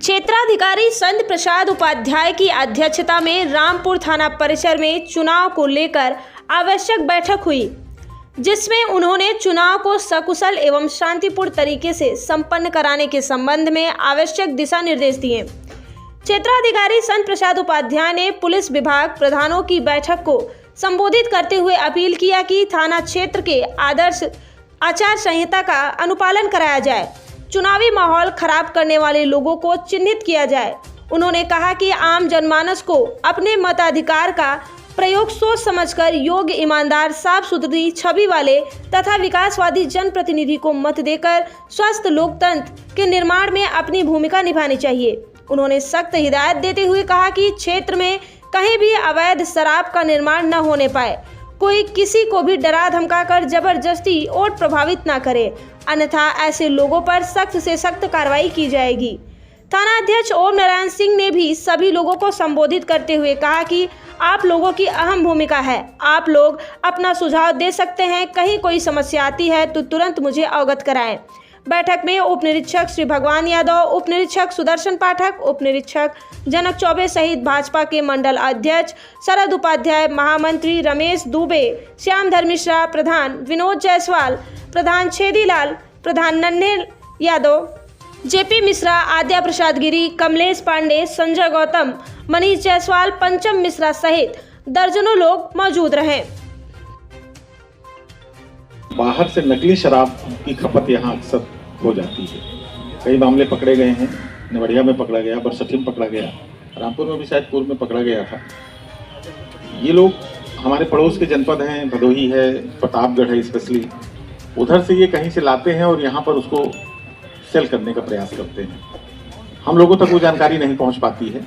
क्षेत्राधिकारी संत प्रसाद उपाध्याय की अध्यक्षता में रामपुर थाना परिसर में चुनाव को लेकर आवश्यक बैठक हुई, जिसमें उन्होंने चुनाव को सकुशल एवं शांतिपूर्ण तरीके से संपन्न कराने के संबंध में आवश्यक दिशा निर्देश दिए। क्षेत्राधिकारी संत प्रसाद उपाध्याय ने पुलिस विभाग प्रधानों की बैठक को संबोधित करते हुए अपील किया कि थाना क्षेत्र के आदर्श आचार संहिता का अनुपालन कराया जाए, चुनावी माहौल खराब करने वाले लोगों को चिन्हित किया जाए। उन्होंने कहा कि आम जनमानस को अपने मताधिकार का प्रयोग सोच समझकर योग्य, ईमानदार, साफ सुथरी छवि वाले तथा विकासवादी जनप्रतिनिधि को मत देकर स्वस्थ लोकतंत्र के निर्माण में अपनी भूमिका निभानी चाहिए। उन्होंने सख्त हिदायत देते हुए कहा कि क्षेत्र में कहीं भी अवैध शराब का निर्माण न होने पाए, कोई किसी को भी डरा धमकाकर जबरदस्ती वोट प्रभावित न करे, अन्यथा ऐसे लोगों पर सख्त से सख्त कार्रवाई की जाएगी। थाना अध्यक्ष ओम नारायण सिंह ने भी सभी लोगों को संबोधित करते हुए कहा कि आप लोगों की अहम भूमिका है, आप लोग अपना सुझाव दे सकते हैं, कहीं कोई समस्या आती है तो तुरंत मुझे अवगत कराएं। बैठक में उप निरीक्षक श्री भगवान यादव, उप निरीक्षक सुदर्शन पाठक, उप निरीक्षक जनक चौबे सहित भाजपा के मंडल अध्यक्ष शरद उपाध्याय, महामंत्री रमेश दुबे, श्यामधर मिश्रा, प्रधान विनोद जायसवाल, प्रधान छेदीलाल, प्रधान नन्हे यादव, जेपी मिश्रा, आद्या प्रसाद गिरी, कमलेश पांडे, संजय गौतम, मनीष जायसवाल, पंचम मिश्रा सहित दर्जनों लोग मौजूद रहे। बाहर से नकली शराब की खपत यहाँ अक्सर हो जाती है। कई मामले पकड़े गए हैं, निवड़िया में पकड़ा गया, बरसठी में पकड़ा गया, रामपुर में भी शायद पूर्व में पकड़ा गया था। ये लोग हमारे पड़ोस के जनपद हैं, भदोही है, प्रतापगढ़ है, स्पेशली उधर से ये कहीं से लाते हैं और यहाँ पर उसको सेल करने का प्रयास करते हैं। हम लोगों तक वो जानकारी नहीं पहुँच पाती है,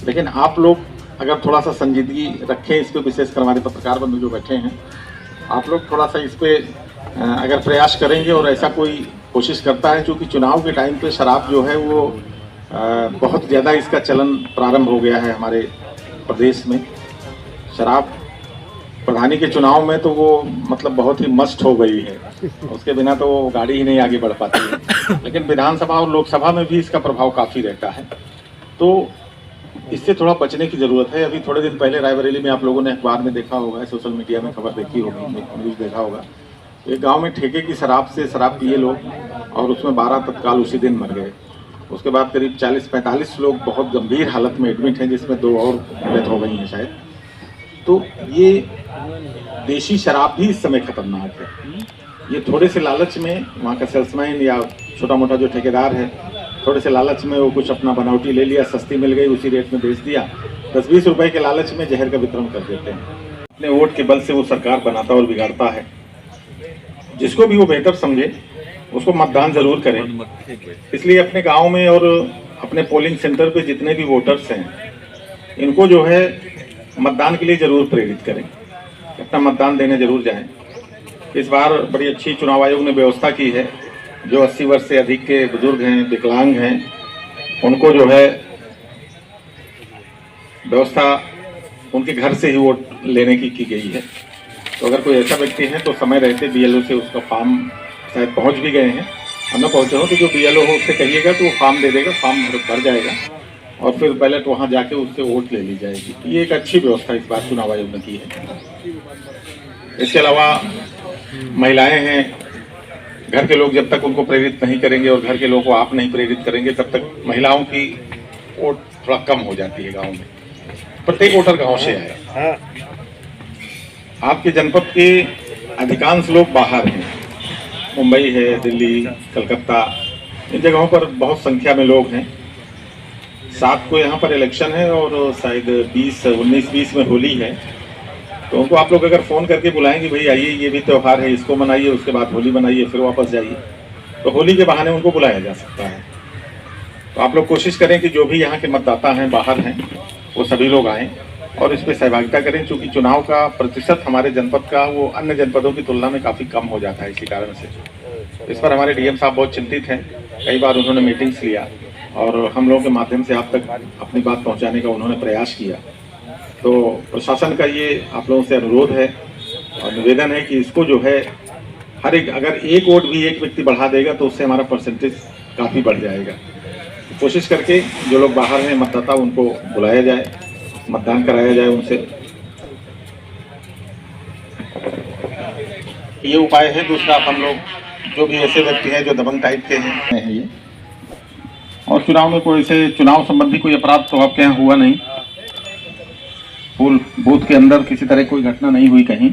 लेकिन आप लोग अगर थोड़ा सा संजीदगी रखें इस पर, विशेषकर हमारे पत्रकार बंधु जो बैठे हैं, आप लोग थोड़ा सा इस पर अगर प्रयास करेंगे और ऐसा कोई कोशिश करता है, क्योंकि चुनाव के टाइम पे शराब जो है वो बहुत ज़्यादा इसका चलन प्रारंभ हो गया है हमारे प्रदेश में। शराब प्रधानी के चुनाव में तो वो मतलब बहुत ही मस्त हो गई है, उसके बिना तो वो गाड़ी ही नहीं आगे बढ़ पाती है। लेकिन विधानसभा और लोकसभा में भी इसका प्रभाव काफ़ी रहता है, तो इससे थोड़ा बचने की ज़रूरत है। अभी थोड़े दिन पहले रायबरेली में आप लोगों ने अखबार में देखा होगा, सोशल मीडिया में खबर देखी होगी, न्यूज़ देखा होगा, एक गांव में ठेके की शराब से शराब पिए लोग और उसमें 12 तत्काल उसी दिन मर गए। उसके बाद करीब 40-45 लोग बहुत गंभीर हालत में एडमिट हैं, जिसमें 2 और डेथ हो गई हैं शायद। तो ये देशी शराब भी इस समय खतरनाक है। ये थोड़े से लालच में वहाँ का सेल्समैन या छोटा मोटा जो ठेकेदार है, थोड़े से लालच में वो कुछ अपना बनावटी ले लिया, सस्ती मिल गई, उसी रेट में बेच दिया, 10-20 रुपए के लालच में जहर का वितरण कर देते हैं। अपने वोट के बल से वो सरकार बनाता और बिगाड़ता है। जिसको भी वो बेहतर समझे उसको मतदान जरूर करें। इसलिए अपने गांव में और अपने पोलिंग सेंटर पे जितने भी वोटर्स हैं, इनको जो है मतदान के लिए जरूर प्रेरित करें, अपना मतदान देने जरूर जाएं। इस बार बड़ी अच्छी चुनाव आयोग ने व्यवस्था की है, जो 80 वर्ष से अधिक के बुजुर्ग हैं, विकलांग हैं, उनको जो है व्यवस्था उनके घर से ही वोट लेने की गई है। तो अगर कोई ऐसा व्यक्ति है तो समय रहते BLO से उसका फॉर्म, शायद पहुंच भी गए हैं, हम न पहुंचे हो तो जो BLO हो उससे कहिएगा तो वो फॉर्म दे देगा, फॉर्म भर जाएगा और फिर बैलेट वहां जाके उससे वोट ले ली जाएगी। ये एक अच्छी व्यवस्था इस बार चुनाव आयोग ने की है। इसके अलावा महिलाएं हैं, घर के लोग जब तक उनको प्रेरित नहीं करेंगे और घर के लोगों को आप नहीं प्रेरित करेंगे, तब तक महिलाओं की वोट थोड़ा कम हो जाती है गाँव में। प्रत्येक वोटर गाँव से आए। आपके जनपद के अधिकांश लोग बाहर हैं, मुंबई है, दिल्ली, कलकत्ता, इन जगहों पर बहुत संख्या में लोग हैं। 7 को यहाँ पर इलेक्शन है और शायद 19-20 में होली है, तो उनको आप लोग अगर फ़ोन करके बुलाएंगे, भाई आइए ये भी त्यौहार है, इसको मनाइए, उसके बाद होली मनाइए, फिर वापस जाइए, तो होली के बहाने उनको बुलाया जा सकता है। तो आप लोग कोशिश करें कि जो भी यहाँ के मतदाता हैं, बाहर हैं, वो सभी लोग आएँ और इस पर सहभागिता करें, क्योंकि चुनाव का प्रतिशत हमारे जनपद का वो अन्य जनपदों की तुलना में काफ़ी कम हो जाता है। इसी कारण से इस पर हमारे DM साहब बहुत चिंतित हैं। कई बार उन्होंने मीटिंग्स लिया और हम लोगों के माध्यम से आप तक अपनी बात पहुंचाने का उन्होंने प्रयास किया। तो प्रशासन का ये आप लोगों से अनुरोध है और निवेदन है कि इसको जो है हर एक, अगर एक वोट भी एक व्यक्ति बढ़ा देगा तो उससे हमारा परसेंटेज काफ़ी बढ़ जाएगा। कोशिश करके जो लोग बाहर हैं मतदाता उनको बुलाया जाए, मतदान कराया जाए उनसे। ये उपाय है। दूसरा, हम लोग जो भी ऐसे व्यक्ति हैं जो दबंग टाइप के हैं ये, और चुनाव में कोई ऐसे चुनाव संबंधी कोई अपराध तो आपके यहाँ हुआ नहीं, फुल बूथ के अंदर किसी तरह कोई घटना नहीं हुई कहीं।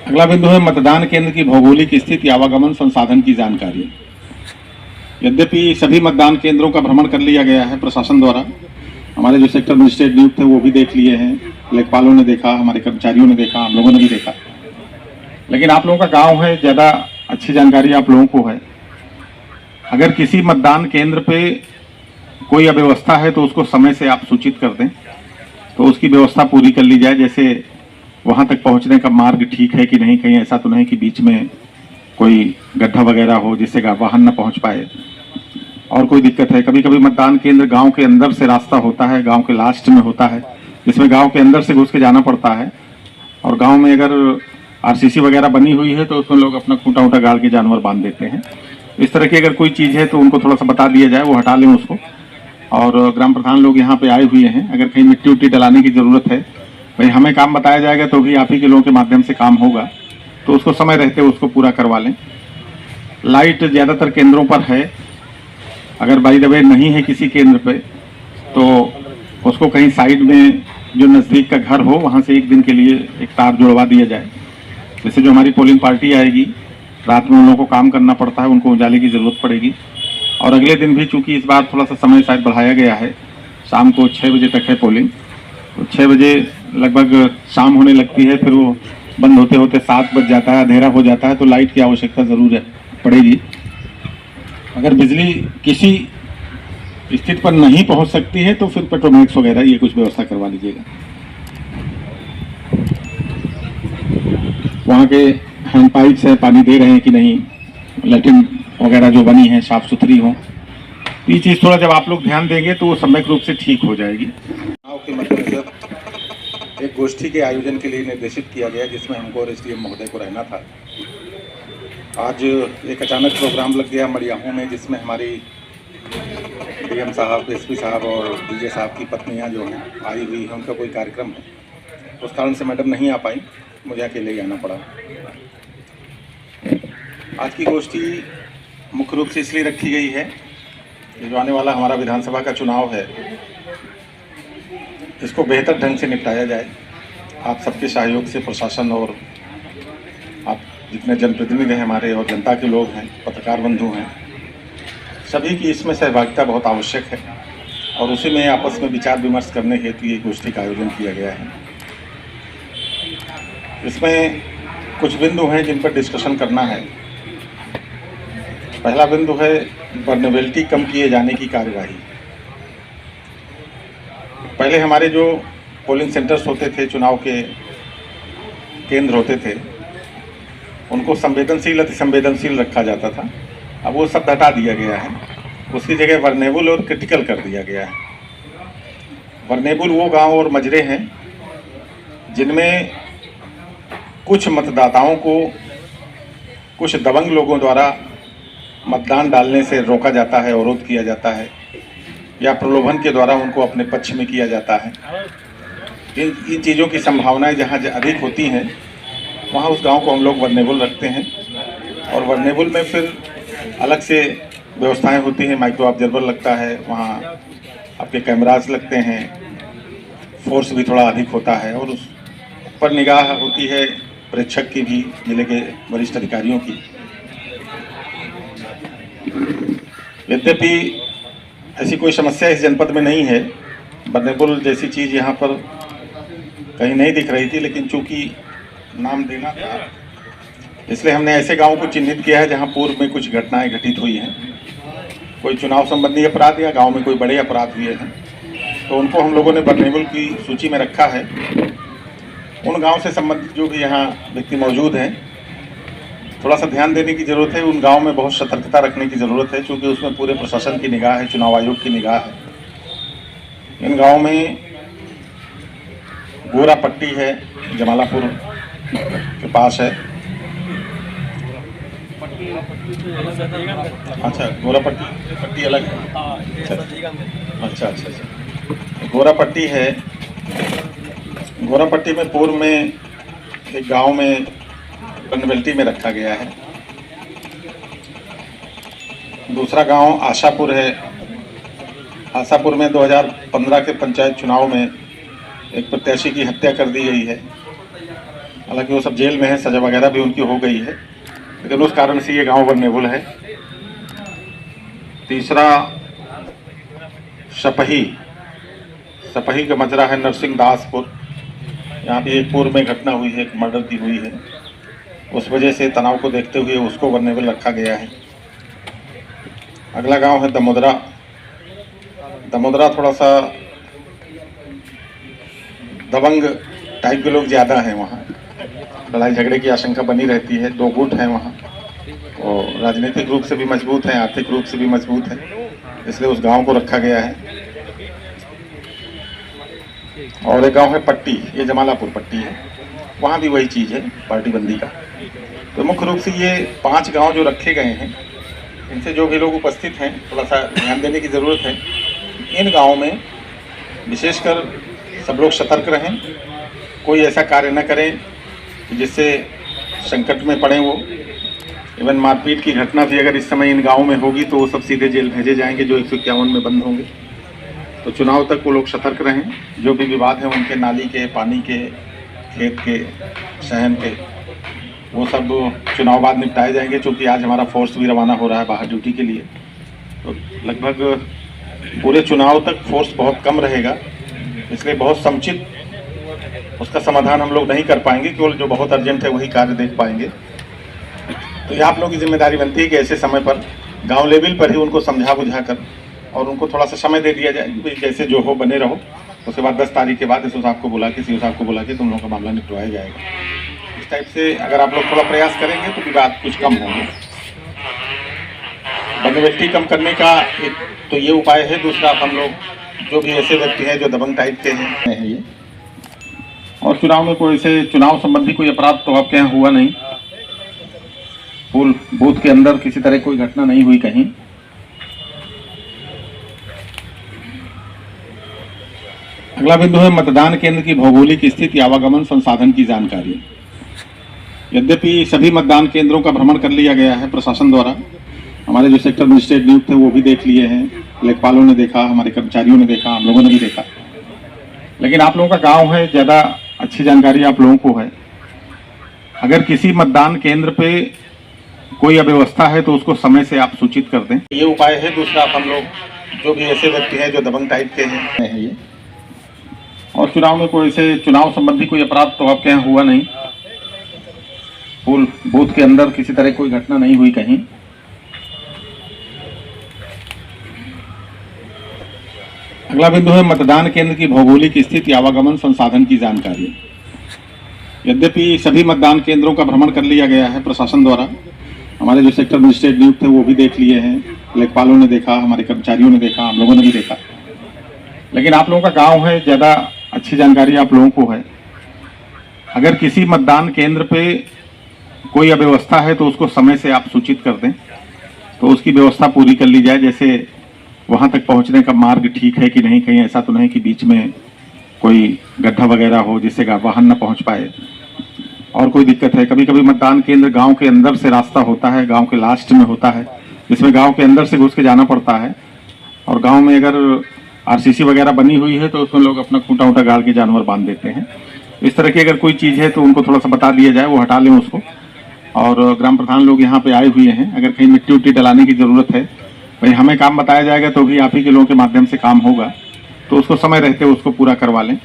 अगला बिंदु है मतदान केंद्र की भौगोलिक स्थिति, आवागमन, संसाधन की जानकारी। यद्यपि सभी मतदान केंद्रों का भ्रमण कर लिया गया है प्रशासन द्वारा, हमारे जो सेक्टर मजिस्ट्रेट नियुक्त है वो भी देख लिए हैं, लेखपालों ने देखा, हमारे कर्मचारियों ने देखा, हम लोगों ने भी देखा। लेकिन आप लोगों का गांव है, ज़्यादा अच्छी जानकारी आप लोगों को है। अगर किसी मतदान केंद्र पे कोई अव्यवस्था है तो उसको समय से आप सूचित कर दें, तो उसकी व्यवस्था पूरी कर ली जाए। जैसे वहाँ तक पहुँचने का मार्ग ठीक है कि नहीं, कहीं ऐसा तो नहीं कि बीच में कोई गड्ढा वगैरह हो जिससे वाहन न पहुँच पाए, और कोई दिक्कत है। कभी कभी मतदान केंद्र गांव के अंदर से रास्ता होता है, गांव के लास्ट में होता है, जिसमें गांव के अंदर से घुस के जाना पड़ता है। और गांव में अगर आरसीसी वगैरह बनी हुई है तो उसमें लोग अपना खूंटा वूटा गाड़ के जानवर बांध देते हैं। इस तरह की अगर कोई चीज़ है तो उनको थोड़ा सा बता दिया जाए, वो हटा लें उसको। और ग्राम प्रधान लोग यहाँ पे आए हुए हैं, अगर कहीं मिट्टी उट्टी डलाने की ज़रूरत है, भाई हमें काम बताया जाएगा तो भी आप ही के लोगों के माध्यम से काम होगा, तो उसको समय रहते उसको पूरा करवा लें। लाइट ज़्यादातर केंद्रों पर है, अगर बाई द वे नहीं है किसी केंद्र पे तो उसको कहीं साइड में जो नज़दीक का घर हो वहाँ से एक दिन के लिए एक तार जुड़वा दिया जाए। जैसे जो हमारी पोलिंग पार्टी आएगी, रात में उन लोगों को काम करना पड़ता है, उनको उजाले की ज़रूरत पड़ेगी। और अगले दिन भी चूँकि इस बार थोड़ा सा समय शायद बढ़ाया गया है, शाम को 6 बजे तक है पोलिंग, तो 6 बजे लगभग शाम होने लगती है, फिर वो बंद होते होते 7 बज जाता है, अंधेरा हो जाता है, तो लाइट की आवश्यकता ज़रूर पड़ेगी। अगर बिजली किसी स्थिति पर नहीं पहुंच सकती है तो फिर पेट्रोमैक्स वगैरह ये कुछ व्यवस्था करवा लीजिएगा। वहाँ के हैंड पाइप्स है, पानी दे रहे हैं कि नहीं, लैट्रिन वगैरह जो बनी है साफ सुथरी हो, ये चीज़ थोड़ा जब आप लोग ध्यान देंगे तो वो सम्यक रूप से ठीक हो जाएगी। चुनाव के मद्देनजर एक गोष्ठी के आयोजन के लिए निर्देशित किया गया, जिसमें हमको और एसडीएम महोदय को रहना था। आज एक अचानक प्रोग्राम लग गया मड़ियाहू में, जिसमें हमारी डीएम साहब, एसपी साहब और डीजे साहब की पत्नियां जो हैं आई हुई हैं, उनका कोई कार्यक्रम है। उस कारण से मैडम नहीं आ पाई, मुझे अकेले ही आना पड़ा। आज की गोष्ठी मुख्य रूप से इसलिए रखी गई है कि जो आने वाला हमारा विधानसभा का चुनाव है, इसको बेहतर ढंग से निपटाया जाए। आप सबके सहयोग से प्रशासन और आप जितने जनप्रतिनिधि हैं हमारे और जनता के लोग हैं, पत्रकार बंधु हैं, सभी की इसमें सहभागिता बहुत आवश्यक है। और उसी में आपस में विचार विमर्श करने हेतु ये गोष्ठी का आयोजन किया गया है। इसमें कुछ बिंदु हैं जिन पर डिस्कशन करना है। पहला बिंदु है वर्नेबिलिटी कम किए जाने की कार्यवाही। पहले हमारे जो पोलिंग सेंटर्स होते थे, चुनाव के केंद्र होते थे, उनको संवेदनशील अति संवेदनशील रखा जाता था। अब वो सब हटा दिया गया है, उसकी जगह वर्नेबल और क्रिटिकल कर दिया गया है। वर्नेबल वो गांव और मजरे हैं जिनमें कुछ मतदाताओं को कुछ दबंग लोगों द्वारा मतदान डालने से रोका जाता है, अवरोध किया जाता है, या प्रलोभन के द्वारा उनको अपने पक्ष में किया जाता है। इन चीज़ों की संभावनाएं जहां अधिक होती हैं वहां उस गांव को हम लोग वर्नेबल रखते हैं। और वर्नेबल में फिर अलग से व्यवस्थाएं होती हैं, माइक्रो ऑब्जर्वर लगता है, वहाँ आपके कैमरास लगते हैं, फोर्स भी थोड़ा अधिक होता है, और उस पर निगाह होती है प्रेक्षक की भी, जिले के वरिष्ठ अधिकारियों की। यद्यपि ऐसी कोई समस्या इस जनपद में नहीं है, वर्नेबल जैसी चीज़ यहाँ पर कहीं नहीं दिख रही थी, लेकिन चूंकि नाम देना था इसलिए हमने ऐसे गांवों को चिन्हित किया है जहां पूर्व में कुछ घटनाएं घटित हुई हैं, कोई चुनाव संबंधी अपराध या गांव में कोई बड़े अपराध हुए हैं, तो उनको हम लोगों ने वर्नेबल की सूची में रखा है। उन गांव से संबंधित जो भी यहाँ व्यक्ति मौजूद हैं, थोड़ा सा ध्यान देने की ज़रूरत है। उन गाँव में बहुत सतर्कता रखने की ज़रूरत है, क्योंकि उसमें पूरे प्रशासन की निगाह है, चुनाव आयोग की निगाह है। इन गाँव में गोरा पट्टी है, जमालापुर के पास है, अच्छा, गोरा पट्टी पट्टी अलग है। अच्छा अच्छा अच्छा, गोरा पट्टी है। गोरा पट्टी में पूर्व में एक गांव में पनवेल्टी में रखा गया है। दूसरा गांव आशापुर है। आशापुर में 2015 के पंचायत चुनाव में एक प्रत्याशी की हत्या कर दी गई है। हालांकि वो सब जेल में है, सजा वगैरह भी उनकी हो गई है, लेकिन उस कारण से ये गांव वल्नरेबल है। तीसरा सपही का मजरा है नरसिंह दासपुर। यहाँ भी एक पूर्व में घटना हुई है, एक मर्डर की हुई है। उस वजह से तनाव को देखते हुए उसको वल्नरेबल रखा गया है। अगला गांव है दमोदरा। दमोदरा थोड़ा सा दबंग टाइप के लोग ज़्यादा हैं वहाँ। लड़ाई झगड़े की आशंका बनी रहती है। 2 गुट हैं वहाँ, और राजनीतिक रूप से भी मजबूत हैं, आर्थिक रूप से भी मजबूत हैं, इसलिए उस गांव को रखा गया है। और एक गांव है पट्टी, ये जमालापुर पट्टी है, वहाँ भी वही चीज़ है, पार्टी बंदी का। तो मुख्य रूप से ये 5 गांव जो रखे गए हैं, इनसे जो भी लोग उपस्थित हैं थोड़ा सा ध्यान देने की ज़रूरत है। इन गाँव में विशेषकर सब लोग सतर्क रहें, कोई ऐसा कार्य न करें जिससे संकट में पड़े वो। इवन मारपीट की घटना भी अगर इस समय इन गाँव में होगी तो वो सब सीधे जेल भेजे जाएंगे, जो 151 में बंद होंगे। तो चुनाव तक वो लोग सतर्क रहें। जो भी विवाद हैं उनके, नाली के, पानी के, खेत के, शहन के, वो सब चुनाव बाद निपटाए जाएंगे। क्योंकि आज हमारा फोर्स भी रवाना हो रहा है बाहर ड्यूटी के लिए, तो लगभग पूरे चुनाव तक फोर्स बहुत कम रहेगा, इसलिए बहुत समुचित उसका समाधान हम लोग नहीं कर पाएंगे। केवल जो बहुत अर्जेंट है वही कार्य देख पाएंगे। तो ये आप लोगों की जिम्मेदारी बनती है कि ऐसे समय पर गांव लेवल पर ही उनको समझा बुझा कर और उनको थोड़ा सा समय दे दिया जाए कि जैसे जो हो बने रहो। उसके बाद 10 तारीख के बाद एसओ साहब को बुला के, सीओ साहब को बुला के तुम लोगों का मामला निपटवाया जाएगा। इस टाइप से अगर आप लोग थोड़ा प्रयास करेंगे तो विवाद कुछ कम होंगे। वल्नरेबिलिटी कम करने का एक तो ये उपाय है। दूसरा, हम लोग जो भी ऐसे व्यक्ति हैं जो दबंग टाइप के हैं ये, और चुनाव में कोई ऐसे चुनाव संबंधी कोई अपराध तो आपके यहाँ हुआ नहीं। बूथ के अंदर किसी तरह कोई घटना नहीं हुई कहीं। अगला बिंदु है मतदान केंद्र की भौगोलिक स्थिति, आवागमन, संसाधन की जानकारी। यद्यपि सभी मतदान केंद्रों का भ्रमण कर लिया गया है प्रशासन द्वारा। हमारे जो सेक्टर मजिस्ट्रेट नियुक्त थे वो भी देख लिए हैं, लेखपालों ने देखा, हमारे कर्मचारियों ने देखा, हम लोगों ने भी देखा। लेकिन आप लोगों का गांव है, ज़्यादा अच्छी जानकारी आप लोगों को है। अगर किसी मतदान केंद्र पे कोई अव्यवस्था है तो उसको समय से आप सूचित कर दें, ये उपाय है। दूसरा, हम लोग जो भी ऐसे व्यक्ति हैं जो दबंग टाइप के हैं ये, और चुनाव में कोई ऐसे चुनाव संबंधी कोई अपराध तो आपके यहाँ हुआ नहीं। बूथ के अंदर किसी तरह कोई घटना नहीं हुई कहीं। अगला बिंदु है मतदान केंद्र की भौगोलिक स्थिति, आवागमन, संसाधन की जानकारी। यद्यपि सभी मतदान केंद्रों का भ्रमण कर लिया गया है प्रशासन द्वारा। हमारे जो सेक्टर मजिस्ट्रेट नियुक्त थे वो भी देख लिए हैं, लेखपालों ने देखा, हमारे कर्मचारियों ने देखा, हम लोगों ने भी देखा। लेकिन आप लोगों का गांव है, ज़्यादा अच्छी जानकारी आप लोगों को है। अगर किसी मतदान केंद्र पे कोई अव्यवस्था है तो उसको समय से आप सूचित कर दें, तो उसकी व्यवस्था पूरी कर ली जाए। जैसे वहाँ तक पहुँचने का मार्ग ठीक है कि नहीं, कहीं ऐसा तो नहीं कि बीच में कोई गड्ढा वगैरह हो जिससे वाहन न पहुँच पाए, और कोई दिक्कत है। कभी कभी मतदान केंद्र गांव के अंदर से रास्ता होता है, गांव के लास्ट में होता है, जिसमें गांव के अंदर से घुस के जाना पड़ता है। और गांव में अगर आरसीसी वगैरह बनी हुई है तो उसमें लोग अपना खूंटा वूटा गाड़ के जानवर बांध देते हैं। इस तरह की अगर कोई चीज़ है तो उनको थोड़ा सा बता दिया जाए, वो हटा लें उसको। और ग्राम प्रधान लोग यहाँ पे आए हुए हैं, अगर कहीं मिट्टी उट्टी डलाने की ज़रूरत है, भाई हमें काम बताया जाएगा तो भी आप ही के लोगों के माध्यम से काम होगा, तो उसको समय रहते उसको पूरा करवा लें।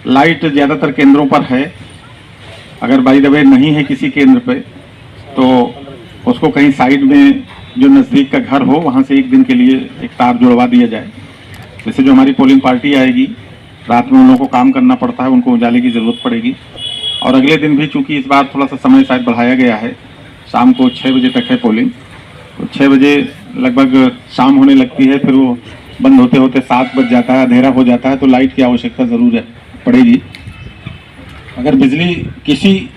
लाइट ज़्यादातर केंद्रों पर है, अगर बाई द वे नहीं है किसी केंद्र पे तो उसको कहीं साइड में जो नज़दीक का घर हो वहाँ से एक दिन के लिए एक तार जुड़वा दिया जाए। जैसे जो हमारी पोलिंग पार्टी आएगी, रात में उन लोगों को काम करना पड़ता है, उनको उजाले की ज़रूरत पड़ेगी। और अगले दिन भी चूँकि इस बार थोड़ा सा समय शायद बढ़ाया गया है, शाम को 6 बजे तक है पोलिंग, तो 6 बजे लगभग शाम होने लगती है, फिर वो बंद होते होते 7 बज जाता है, अंधेरा हो जाता है, तो लाइट की आवश्यकता ज़रूर पड़ेगी। अगर बिजली किसी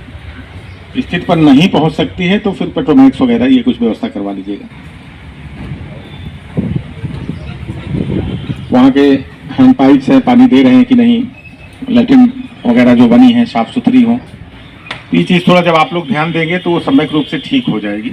स्थिति पर नहीं पहुंच सकती है तो फिर पेट्रोमैक्स वगैरह ये कुछ व्यवस्था करवा लीजिएगा। वहाँ के हैंड पाइप्स हैं, पानी दे रहे हैं कि नहीं, लैट्रिन वगैरह जो बनी है साफ सुथरी हो। ये चीज़ थोड़ा जब आप लोग ध्यान देंगे तो वो सम्यक रूप से ठीक हो जाएगी।